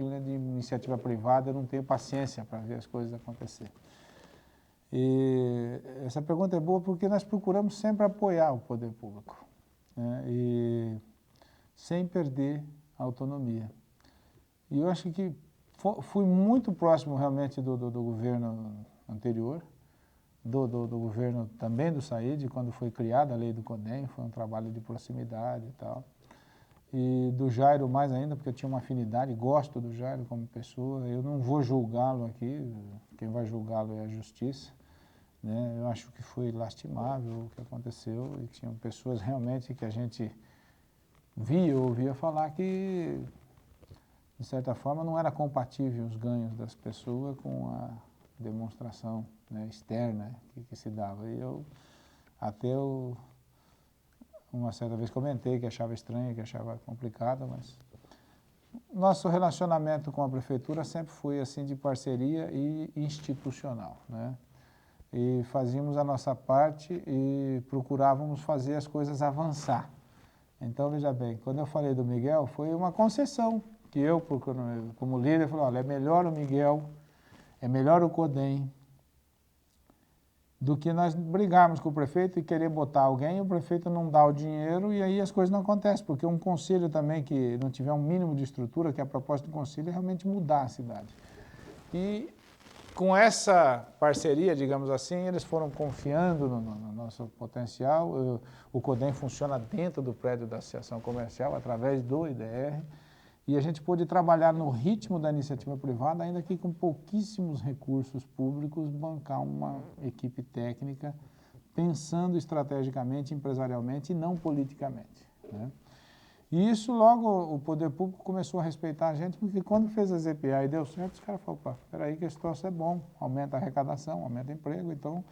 rotina de iniciativa privada, eu não tenho paciência para ver as coisas acontecer. E essa pergunta é boa porque nós procuramos sempre apoiar o poder público, né? E sem perder a autonomia. E eu acho que fui muito próximo realmente do governo anterior, do governo também do Said, quando foi criada a lei do CODEM, foi um trabalho de proximidade e tal. E do Jairo mais ainda, porque eu tinha uma afinidade, gosto do Jairo como pessoa, eu não vou julgá-lo aqui, quem vai julgá-lo é a justiça, né? Eu acho que foi lastimável o que aconteceu e tinham pessoas realmente que a gente via ou ouvia falar que, de certa forma, não era compatível os ganhos das pessoas com a demonstração, né, externa que se dava. E uma certa vez comentei que achava estranho, que achava complicado, mas nosso relacionamento com a prefeitura sempre foi assim de parceria e institucional, né? E fazíamos a nossa parte e procurávamos fazer as coisas avançar. Então, veja bem, quando eu falei do Miguel, foi uma concessão que eu, como líder, falei, olha, é melhor o Miguel, é melhor o CODEM, do que nós brigarmos com o prefeito e querer botar alguém e o prefeito não dá o dinheiro e aí as coisas não acontecem, porque um conselho também que não tiver um mínimo de estrutura, que a proposta do conselho é realmente mudar a cidade. E com essa parceria, digamos assim, eles foram confiando no nosso potencial. O CODEM funciona dentro do prédio da Associação Comercial, através do IDR, e a gente pôde trabalhar no ritmo da iniciativa privada, ainda que com pouquíssimos recursos públicos, bancar uma equipe técnica, pensando estrategicamente, empresarialmente e não politicamente, né? E isso logo o poder público começou a respeitar a gente, porque quando fez a ZPA e deu certo, os caras falaram, espera aí que esse troço é bom, aumenta a arrecadação, aumenta o emprego, então...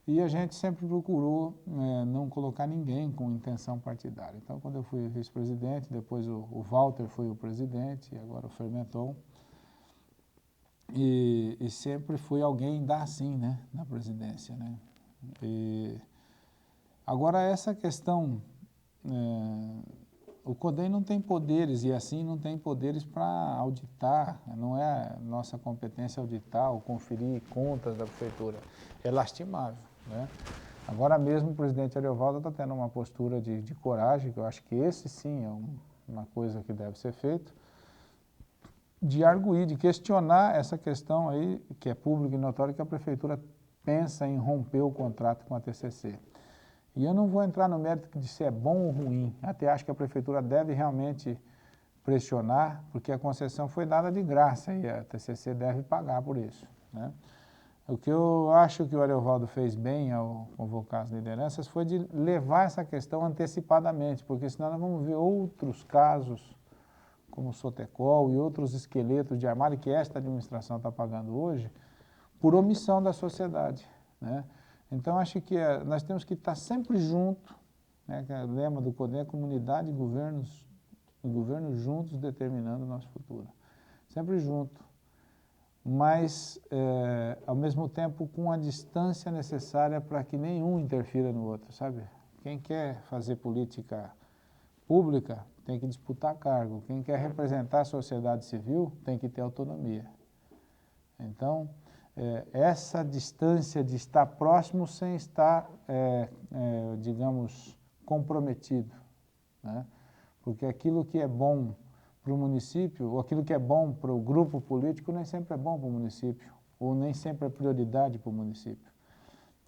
E a gente sempre procurou não colocar ninguém com intenção partidária. Então, quando eu fui vice-presidente, depois o Walter foi o presidente, e agora o Fermenton, e sempre foi alguém da assim, né, na presidência, né? E agora essa questão... O CODEM não tem poderes, e assim não tem poderes para auditar, não é nossa competência auditar ou conferir contas da prefeitura, é lastimável, né? Agora mesmo o presidente Ariovaldo está tendo uma postura de coragem, que eu acho que esse sim é uma coisa que deve ser feito, de arguir, de questionar essa questão aí, que é público e notório, que a prefeitura pensa em romper o contrato com a TCC. E eu não vou entrar no mérito de se é bom ou ruim, até acho que a prefeitura deve realmente pressionar, porque a concessão foi dada de graça e a TCC deve pagar por isso, né? O que eu acho que o Ariovaldo fez bem ao convocar as lideranças foi de levar essa questão antecipadamente, porque senão nós vamos ver outros casos, como o Sotecol e outros esqueletos de armário que esta administração está pagando hoje, por omissão da sociedade, né? Então, acho que nós temos que estar sempre juntos, né, que é o lema do CODEM é comunidade e governos juntos determinando o nosso futuro. Sempre junto, mas, ao mesmo tempo, com a distância necessária para que nenhum interfira no outro, sabe? Quem quer fazer política pública tem que disputar cargo, quem quer representar a sociedade civil tem que ter autonomia. Então, essa distância de estar próximo sem estar, digamos, comprometido, né? Porque aquilo que é bom para o município, ou aquilo que é bom para o grupo político, nem sempre é bom para o município, ou nem sempre é prioridade para o município.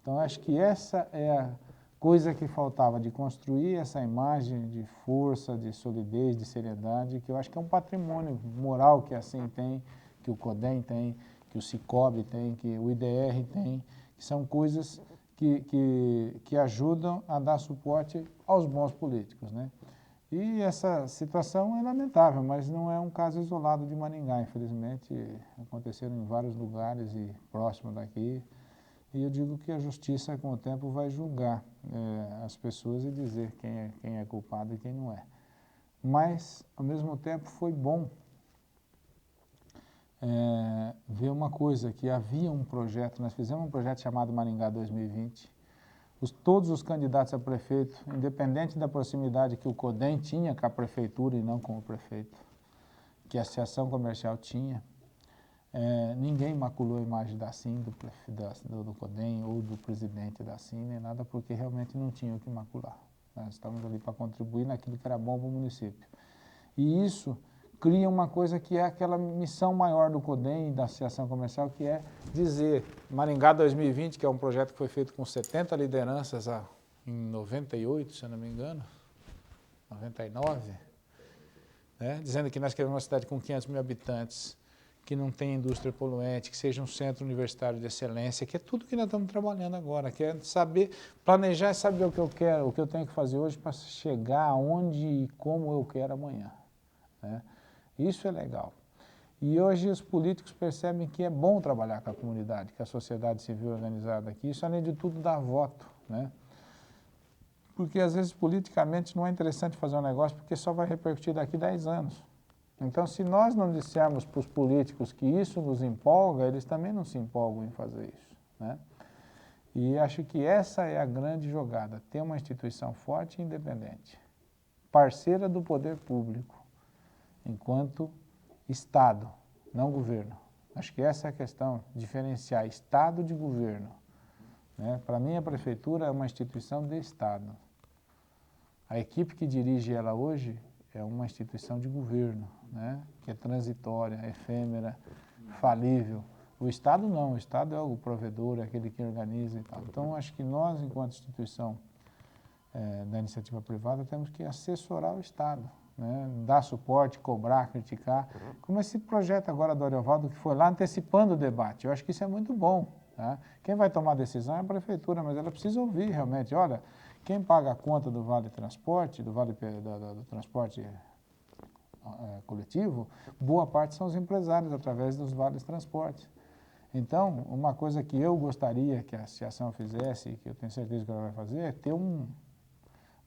Então, acho que essa é a coisa que faltava, de construir essa imagem de força, de solidez, de seriedade, que eu acho que é um patrimônio moral que assim tem, que o CODEM tem, que o Cicobi tem, que o IDR tem, que são coisas que ajudam a dar suporte aos bons políticos, né? E essa situação é lamentável, mas não é um caso isolado de Maringá, infelizmente, aconteceram em vários lugares e próximo daqui, e eu digo que a justiça, com o tempo, vai julgar as pessoas e dizer quem é culpado e quem não é. Mas, ao mesmo tempo, foi bom ver uma coisa, que havia um projeto, nós fizemos um projeto chamado Maringá 2020, todos os candidatos a prefeito, independente da proximidade que o CODEM tinha com a prefeitura e não com o prefeito, que a Associação Comercial tinha. Ninguém maculou a imagem da CIM, do CODEM ou do presidente da CIM, nem nada, porque realmente não tinha o que macular. Nós estamos ali para contribuir naquilo que era bom para o município. E isso cria uma coisa que é aquela missão maior do CODEM e da Associação Comercial, que é dizer, Maringá 2020, que é um projeto que foi feito com 70 lideranças em 98, se eu não me engano, 99, né? Dizendo que nós queremos uma cidade com 500 mil habitantes, que não tenha indústria poluente, que seja um centro universitário de excelência, que é tudo que nós estamos trabalhando agora, que é saber, planejar e saber o que eu quero, o que eu tenho que fazer hoje para chegar aonde e como eu quero amanhã, né? Isso é legal. E hoje os políticos percebem que é bom trabalhar com a comunidade, com a sociedade civil organizada aqui, isso além de tudo dá voto, né? Porque às vezes politicamente não é interessante fazer um negócio porque só vai repercutir daqui 10 anos. Então, se nós não dissermos para os políticos que isso nos empolga, eles também não se empolgam em fazer isso, né? E acho que essa é a grande jogada, ter uma instituição forte e independente, parceira do poder público, enquanto Estado, não governo. Acho que essa é a questão, diferenciar Estado de governo, né? Para mim, a prefeitura é uma instituição de Estado. A equipe que dirige ela hoje é uma instituição de governo, né? Que é transitória, efêmera, falível. O Estado não, o Estado é o provedor, é aquele que organiza e tal. Então, acho que nós, enquanto instituição da iniciativa privada, temos que assessorar o Estado, né? Dar suporte, cobrar, criticar. Como esse projeto agora do Ariovaldo, que foi lá antecipando o debate. Eu acho que isso é muito bom, tá? Quem vai tomar a decisão é a prefeitura, mas ela precisa ouvir realmente. Olha, quem paga a conta do Vale Transporte, do transporte coletivo, boa parte são os empresários através dos vales transportes. Então, uma coisa que eu gostaria que a associação fizesse, e que eu tenho certeza que ela vai fazer, é ter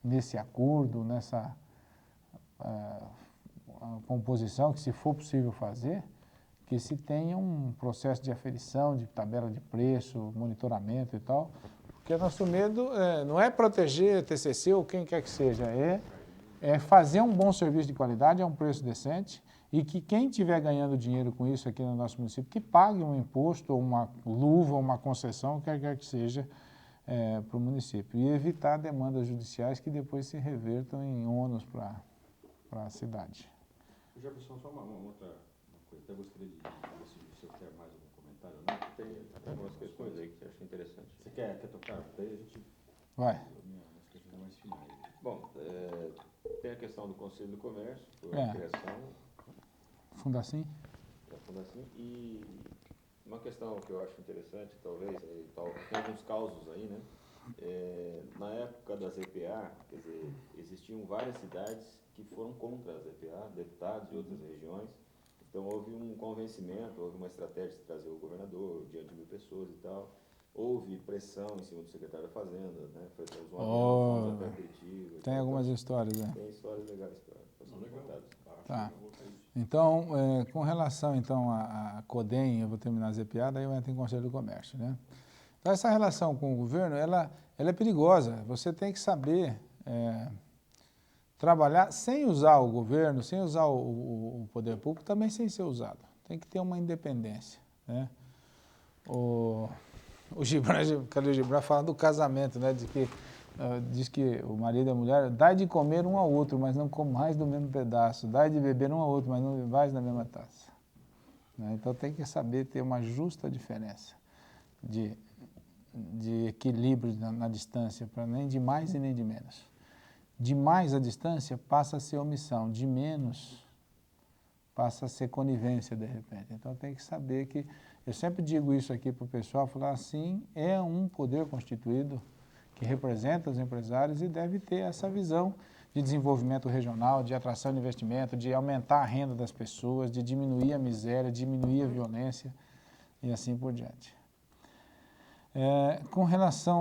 nesse acordo, nessa composição, que se for possível fazer, que se tenha um processo de aferição, de tabela de preço, monitoramento e tal, porque nosso medo não é proteger TCC ou quem quer que seja, é fazer um bom serviço de qualidade a um preço decente e que quem estiver ganhando dinheiro com isso aqui no nosso município, que pague um imposto, ou uma luva, ou uma concessão, quer que seja, para o município. E evitar demandas judiciais que depois se revertam em ônus para a cidade. Jefferson, só uma outra coisa, até gostaria de ver se o senhor quer mais algum comentário, não? Tem algumas questões aí que eu acho interessante. Você quer tocar? Daí a gente... Vai. As questões mais finais. Bom, tem a questão do Conselho do Comércio, a criação Fundacim? da Fundacim, e uma questão que eu acho interessante, talvez, tem alguns causos aí, né? Na época da ZPA, quer dizer, existiam várias cidades que foram contra a ZPA, deputados de outras regiões. Então houve um convencimento, houve uma estratégia de trazer o governador diante de 1000 pessoas e tal. Houve pressão em cima do secretário da Fazenda, né? Foi um avião, até Curitiba. Tem algumas histórias, né? Tem histórias legais para serem contadas. Tá. Então, com relação então a CODEM, eu vou terminar a ZPA, daí eu entro em Conselho do Comércio, né? Então, essa relação com o governo, ela é perigosa. Você tem que saber trabalhar sem usar o governo, sem usar o poder público, também sem ser usado. Tem que ter uma independência, né? O Khalil Gibran fala do casamento, né? Diz que o marido e a mulher dá de comer um ao outro, mas não comais do mesmo pedaço. Dá de beber um ao outro, mas não bebais da mesma taça. Né? Então tem que saber ter uma justa diferença de equilíbrio na distância, para nem de mais e nem de menos. De mais a distância passa a ser omissão, de menos passa a ser conivência de repente. Então tem que saber que, eu sempre digo isso aqui para o pessoal, falar assim, é um poder constituído que representa os empresários e deve ter essa visão de desenvolvimento regional, de atração de investimento, de aumentar a renda das pessoas, de diminuir a miséria, diminuir a violência e assim por diante. Com relação